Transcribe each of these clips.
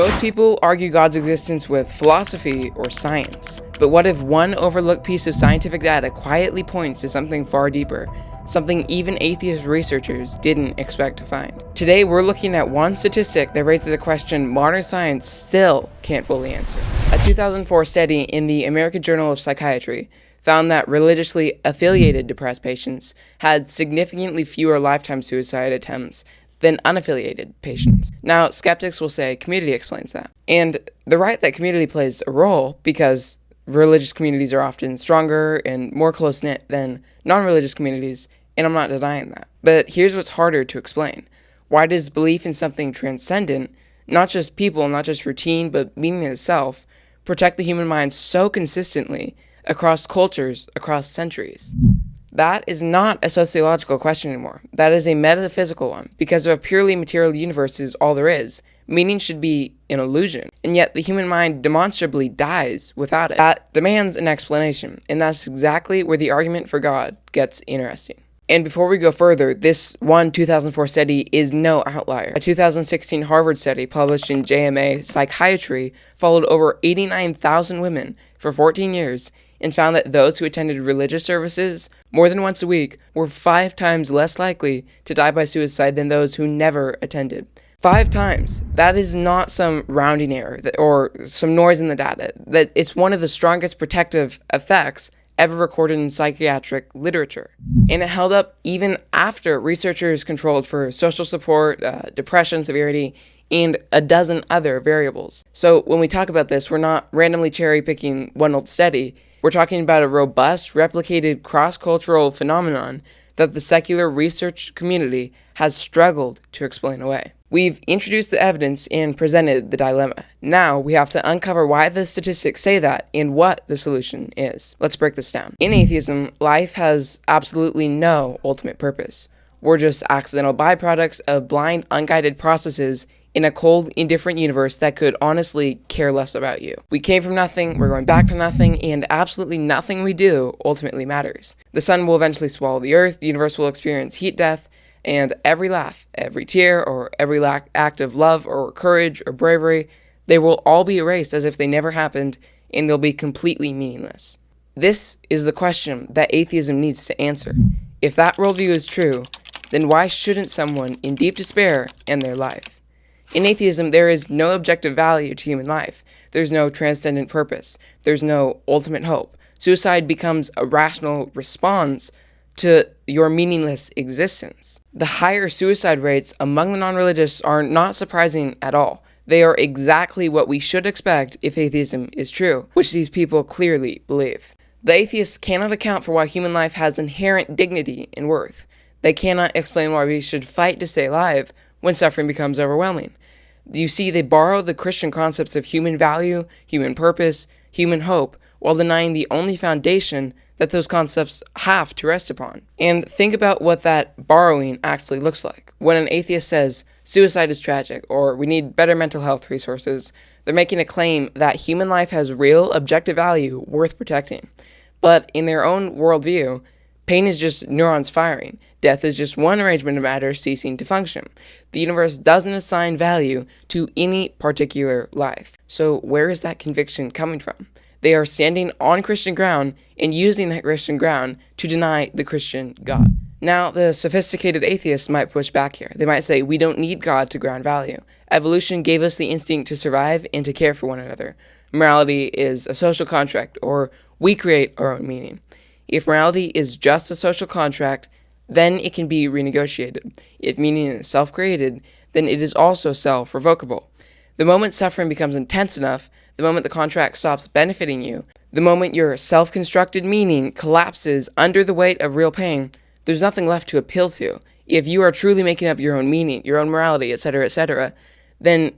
Most people argue God's existence with philosophy or science, but what if one overlooked piece of scientific data quietly points to something far deeper, something even atheist researchers didn't expect to find? Today we're looking at one statistic that raises a question modern science still can't fully answer. A 2004 study in the American Journal of Psychiatry found that religiously affiliated depressed patients had significantly fewer lifetime suicide attempts than unaffiliated patients. Now, skeptics will say community explains that. And they're right that community plays a role because religious communities are often stronger and more close-knit than non-religious communities, and I'm not denying that. But here's what's harder to explain. Why does belief in something transcendent, not just people, not just routine, but meaning itself, protect the human mind so consistently across cultures, across centuries? That is not a sociological question anymore. That is a metaphysical one. Because if a purely material universe is all there is, meaning should be an illusion. And yet the human mind demonstrably dies without it. That demands an explanation. And that's exactly where the argument for God gets interesting. And before we go further, this 2004 study is no outlier. A 2016 Harvard study published in JMA Psychiatry followed over 89,000 women for 14 years and found that those who attended religious services more than once a week were 5 times less likely to die by suicide than those who never attended. 5 times. That is not some rounding error or some noise in the data. That it's one of the strongest protective effects ever recorded in psychiatric literature. And it held up even after researchers controlled for social support, depression severity, and a dozen other variables. So when we talk about this, we're not randomly cherry-picking one old study. We're talking about a robust, replicated, cross-cultural phenomenon that the secular research community has struggled to explain away. We've introduced the evidence and presented the dilemma. Now we have to uncover why the statistics say that and what the solution is. Let's break this down. In atheism, life has absolutely no ultimate purpose. We're just accidental byproducts of blind, unguided processes in a cold, indifferent universe that could honestly care less about you. We came from nothing, we're going back to nothing, and absolutely nothing we do ultimately matters. The sun will eventually swallow the earth, the universe will experience heat death, and every laugh, every tear, or every act of love or courage or bravery, they will all be erased as if they never happened, and they'll be completely meaningless. This is the question that atheism needs to answer. If that worldview is true, then why shouldn't someone in deep despair end their life? In atheism, there is no objective value to human life. There's no transcendent purpose. There's no ultimate hope. Suicide becomes a rational response to your meaningless existence. The higher suicide rates among the non-religious are not surprising at all. They are exactly what we should expect if atheism is true, which these people clearly believe. The atheists cannot account for why human life has inherent dignity and worth. They cannot explain why we should fight to stay alive when suffering becomes overwhelming. You see, they borrow the Christian concepts of human value, human purpose, human hope, while denying the only foundation that those concepts have to rest upon. And think about what that borrowing actually looks like. When an atheist says, suicide is tragic, or we need better mental health resources, they're making a claim that human life has real, objective value worth protecting. But in their own worldview, pain is just neurons firing. Death is just one arrangement of matter ceasing to function. The universe doesn't assign value to any particular life. So where is that conviction coming from? They are standing on Christian ground and using that Christian ground to deny the Christian God. Now, the sophisticated atheists might push back here. They might say, we don't need God to ground value. Evolution gave us the instinct to survive and to care for one another. Morality is a social contract, or we create our own meaning. If morality is just a social contract, then it can be renegotiated. If meaning is self-created, then it is also self-revocable. The moment suffering becomes intense enough, the moment the contract stops benefiting you, the moment your self-constructed meaning collapses under the weight of real pain, there's nothing left to appeal to. If you are truly making up your own meaning, your own morality, etc., then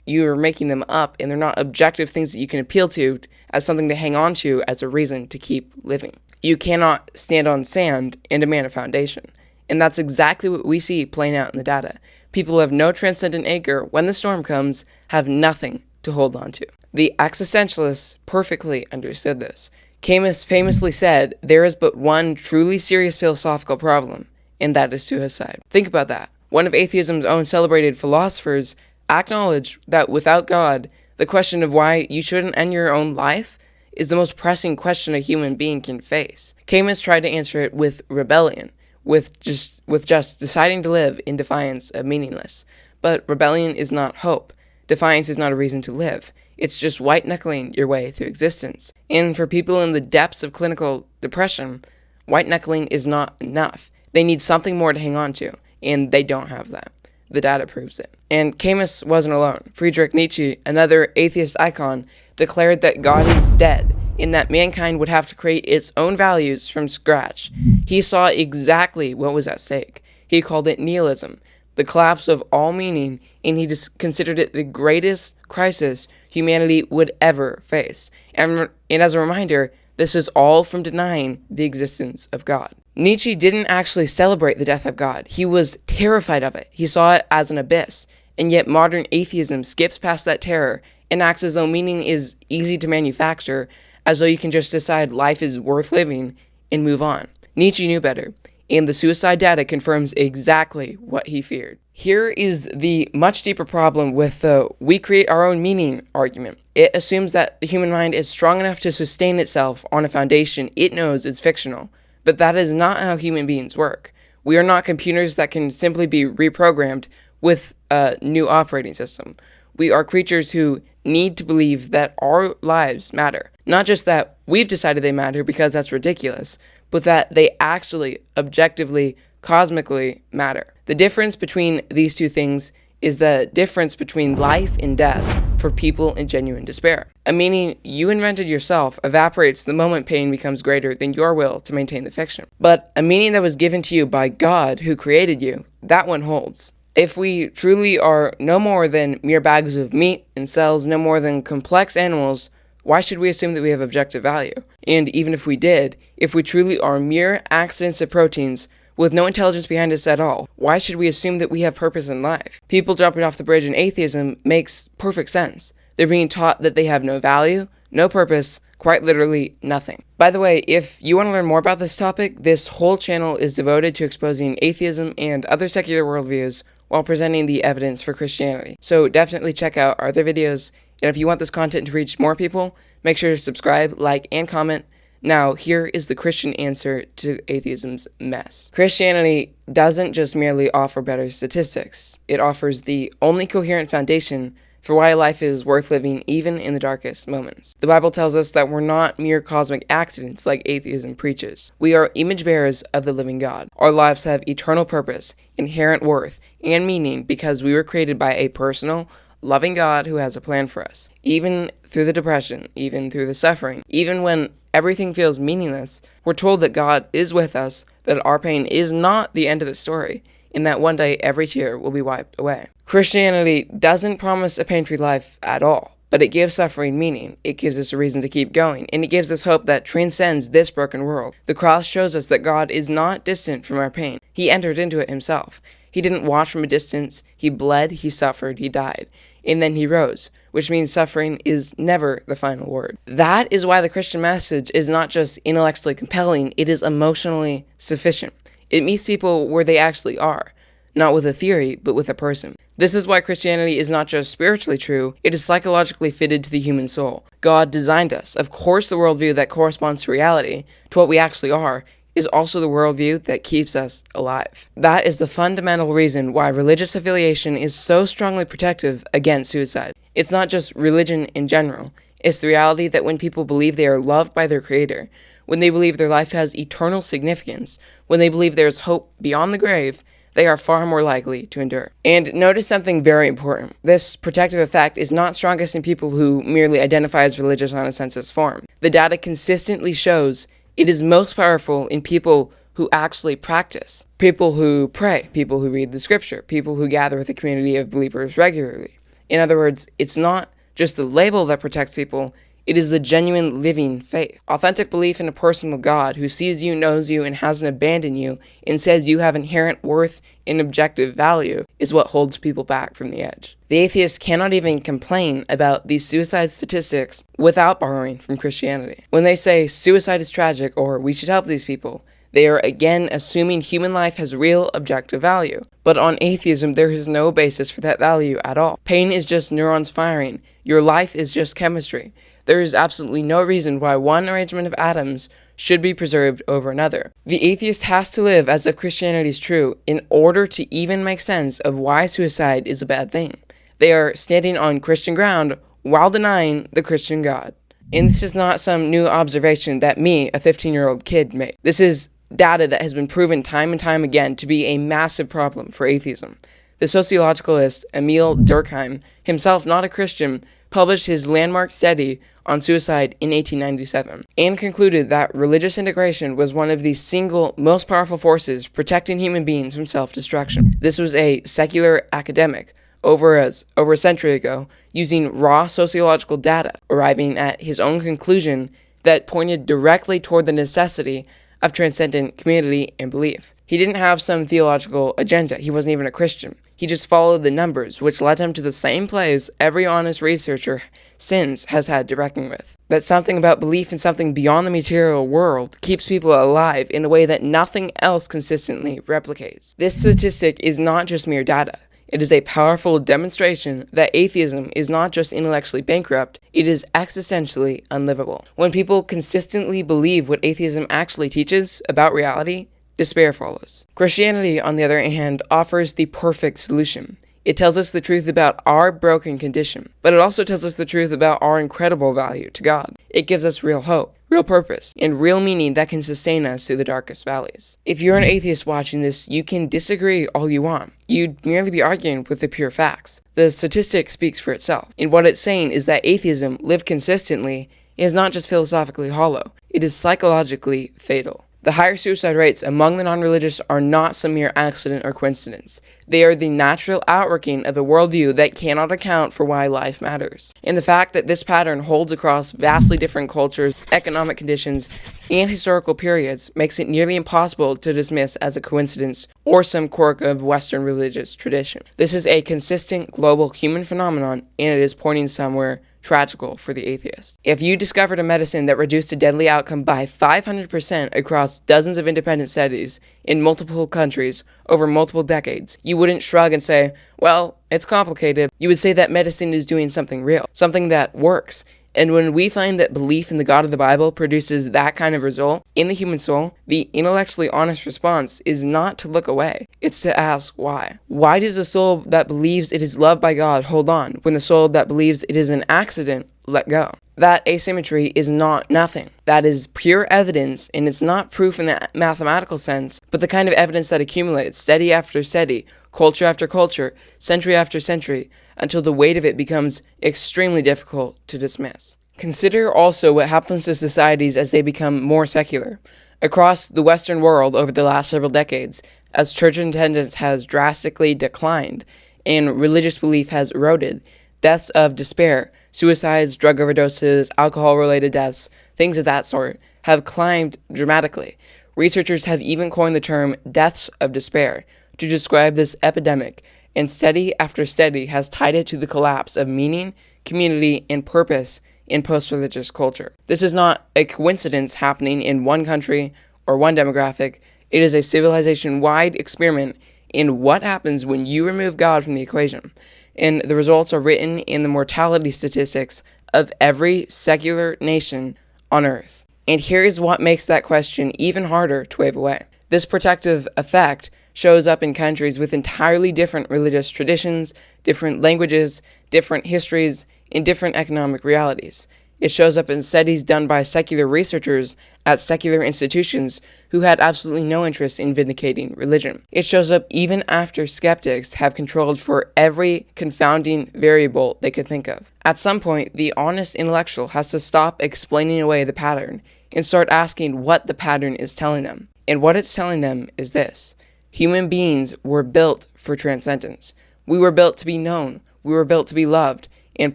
you're making them up, and they're not objective things that you can appeal to as something to hang on to as a reason to keep living. You cannot stand on sand and demand a foundation. And that's exactly what we see playing out in the data. People who have no transcendent anchor when the storm comes have nothing to hold on to. The existentialists perfectly understood this. Camus famously said, there is but one truly serious philosophical problem, and that is suicide. Think about that. One of atheism's own celebrated philosophers acknowledge that without God, the question of why you shouldn't end your own life is the most pressing question a human being can face. Camus tried to answer it with rebellion, with just deciding to live in defiance of meaningless. But rebellion is not hope. Defiance is not a reason to live. It's just white-knuckling your way through existence. And for people in the depths of clinical depression, white-knuckling is not enough. They need something more to hang on to, and they don't have that. The data proves it. And Camus wasn't alone. Friedrich Nietzsche, another atheist icon, declared that God is dead, in that mankind would have to create its own values from scratch. He saw exactly what was at stake. He called it nihilism, the collapse of all meaning, and he considered it the greatest crisis humanity would ever face. And as a reminder, this is all from denying the existence of God. Nietzsche didn't actually celebrate the death of God. He was terrified of it. He saw it as an abyss. And yet modern atheism skips past that terror and acts as though meaning is easy to manufacture, as though you can just decide life is worth living and move on. Nietzsche knew better, and the suicide data confirms exactly what he feared. Here is the much deeper problem with the "we create our own meaning" argument. It assumes that the human mind is strong enough to sustain itself on a foundation it knows is fictional, but that is not how human beings work. We are not computers that can simply be reprogrammed with a new operating system. We are creatures who need to believe that our lives matter. Not just that we've decided they matter because that's ridiculous, but that they actually, objectively, cosmically matter. The difference between these two things is the difference between life and death for people in genuine despair. A meaning you invented yourself evaporates the moment pain becomes greater than your will to maintain the fiction. But a meaning that was given to you by God who created you, that one holds. If we truly are no more than mere bags of meat and cells, no more than complex animals, why should we assume that we have objective value? And even if we did, if we truly are mere accidents of proteins with no intelligence behind us at all, why should we assume that we have purpose in life? People jumping off the bridge in atheism makes perfect sense. They're being taught that they have no value, no purpose, quite literally nothing. By the way, if you want to learn more about this topic, this whole channel is devoted to exposing atheism and other secular worldviews while presenting the evidence for Christianity. So definitely check out our other videos, and if you want this content to reach more people, make sure to subscribe, like, and comment. Now, here is the Christian answer to atheism's mess. Christianity doesn't just merely offer better statistics. It offers the only coherent foundation for why life is worth living even in the darkest moments. The Bible tells us that we're not mere cosmic accidents like atheism preaches. We are image bearers of the living God. Our lives have eternal purpose, inherent worth, and meaning because we were created by a personal, loving God who has a plan for us. Even through the depression, even through the suffering, even when everything feels meaningless, we're told that God is with us, that our pain is not the end of the story, and that one day every tear will be wiped away. Christianity doesn't promise a pain-free life at all, but it gives suffering meaning. It gives us a reason to keep going, and it gives us hope that transcends this broken world. The cross shows us that God is not distant from our pain. He entered into it himself. He didn't watch from a distance. He bled, he suffered, he died, and then he rose, which means suffering is never the final word. That is why the Christian message is not just intellectually compelling, it is emotionally sufficient. It meets people where they actually are, not with a theory, but with a person. This is why Christianity is not just spiritually true, it is psychologically fitted to the human soul. God designed us. Of course, the worldview that corresponds to reality, to what we actually are, is also the worldview that keeps us alive. That is the fundamental reason why religious affiliation is so strongly protective against suicide. It's not just religion in general. It's the reality that when people believe they are loved by their Creator, when they believe their life has eternal significance, when they believe there is hope beyond the grave, they are far more likely to endure. And notice something very important. This protective effect is not strongest in people who merely identify as religious on a census form. The data consistently shows it is most powerful in people who actually practice, people who pray, people who read the scripture, people who gather with a community of believers regularly. In other words, it's not just the label that protects people, it is the genuine living faith. Authentic belief in a personal God who sees you, knows you, and hasn't abandoned you, and says you have inherent worth and objective value is what holds people back from the edge. The atheist cannot even complain about these suicide statistics without borrowing from Christianity. When they say suicide is tragic or we should help these people, They are again assuming human life has real objective value. But on atheism, there is no basis for that value at all. Pain is just neurons firing. Your life is just chemistry. There is absolutely no reason why one arrangement of atoms should be preserved over another. The atheist has to live as if Christianity is true in order to even make sense of why suicide is a bad thing. They are standing on Christian ground while denying the Christian God. And this is not some new observation that me, a 15-year-old kid, made. This is data that has been proven time and time again to be a massive problem for atheism. The sociologicalist Emil Durkheim, himself not a Christian, published his landmark study on suicide in 1897 and concluded that religious integration was one of the single most powerful forces protecting human beings from self-destruction. This was a secular academic over a century ago, using raw sociological data, arriving at his own conclusion that pointed directly toward the necessity of transcendent community and belief. He didn't have some theological agenda. He wasn't even a Christian. He just followed the numbers, which led him to the same place every honest researcher since has had to reckon with. That something about belief in something beyond the material world keeps people alive in a way that nothing else consistently replicates. This statistic is not just mere data. It is a powerful demonstration that atheism is not just intellectually bankrupt, it is existentially unlivable. When people consistently believe what atheism actually teaches about reality, despair follows. Christianity, on the other hand, offers the perfect solution. It tells us the truth about our broken condition, but it also tells us the truth about our incredible value to God. It gives us real hope, real purpose, and real meaning that can sustain us through the darkest valleys. If you're an atheist watching this, you can disagree all you want. You'd merely be arguing with the pure facts. The statistic speaks for itself, and what it's saying is that atheism, lived consistently, is not just philosophically hollow, it is psychologically fatal. The higher suicide rates among the non-religious are not some mere accident or coincidence. They are the natural outworking of a worldview that cannot account for why life matters. And the fact that this pattern holds across vastly different cultures, economic conditions, and historical periods makes it nearly impossible to dismiss as a coincidence or some quirk of Western religious tradition. This is a consistent global human phenomenon, and it is pointing somewhere tragical for the atheist. If you discovered a medicine that reduced a deadly outcome by 500% across dozens of independent studies in multiple countries over multiple decades, you wouldn't shrug and say, well, it's complicated. You would say that medicine is doing something real, something that works. And when we find that belief in the God of the Bible produces that kind of result in the human soul, the intellectually honest response is not to look away. It's to ask why. Why does a soul that believes it is loved by God hold on when the soul that believes it is an accident let go? That asymmetry is not nothing. That is pure evidence, and it's not proof in the mathematical sense, but the kind of evidence that accumulates steady after steady, culture after culture, century after century, until the weight of it becomes extremely difficult to dismiss. Consider also what happens to societies as they become more secular. Across the Western world over the last several decades, as church attendance has drastically declined and religious belief has eroded, deaths of despair, suicides, drug overdoses, alcohol-related deaths, things of that sort, have climbed dramatically. Researchers have even coined the term deaths of despair to describe this epidemic, and study after study has tied it to the collapse of meaning, community, and purpose in post-religious culture. This is not a coincidence happening in one country or one demographic. It is a civilization-wide experiment in what happens when you remove God from the equation. And the results are written in the mortality statistics of every secular nation on earth. And here's what makes that question even harder to wave away. This protective effect shows up in countries with entirely different religious traditions, different languages, different histories, and different economic realities. It shows up in studies done by secular researchers at secular institutions who had absolutely no interest in vindicating religion. It shows up even after skeptics have controlled for every confounding variable they could think of. At some point, the honest intellectual has to stop explaining away the pattern and start asking what the pattern is telling them. And what it's telling them is this: human beings were built for transcendence. We were built to be known. We were built to be loved and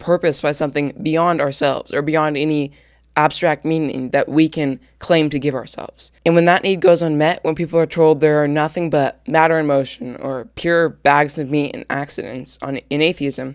purposed by something beyond ourselves or beyond any abstract meaning that we can claim to give ourselves. And when that need goes unmet, when people are told there are nothing but matter and motion or pure bags of meat and accidents in atheism,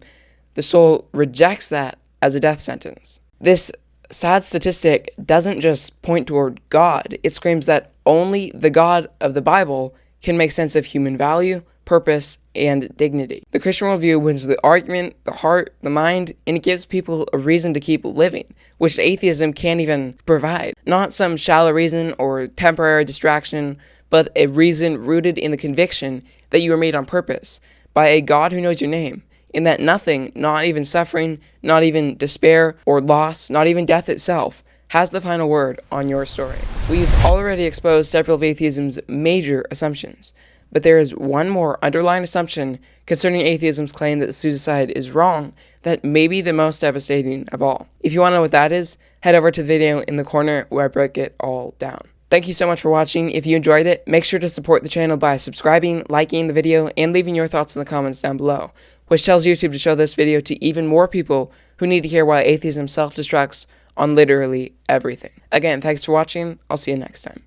the soul rejects that as a death sentence. This sad statistic doesn't just point toward God, it screams that only the God of the Bible can make sense of human value, purpose, and dignity. The Christian worldview wins the argument, the heart, the mind, and it gives people a reason to keep living, which atheism can't even provide. Not some shallow reason or temporary distraction, but a reason rooted in the conviction that you were made on purpose by a God who knows your name, and that nothing, not even suffering, not even despair or loss, not even death itself, has the final word on your story. We've already exposed several of atheism's major assumptions, but there is one more underlying assumption concerning atheism's claim that suicide is wrong that may be the most devastating of all. If you want to know what that is, head over to the video in the corner where I break it all down. Thank you so much for watching. If you enjoyed it, make sure to support the channel by subscribing, liking the video, and leaving your thoughts in the comments down below, which tells YouTube to show this video to even more people who need to hear why atheism self-destructs on literally everything. Again, thanks for watching. I'll see you next time.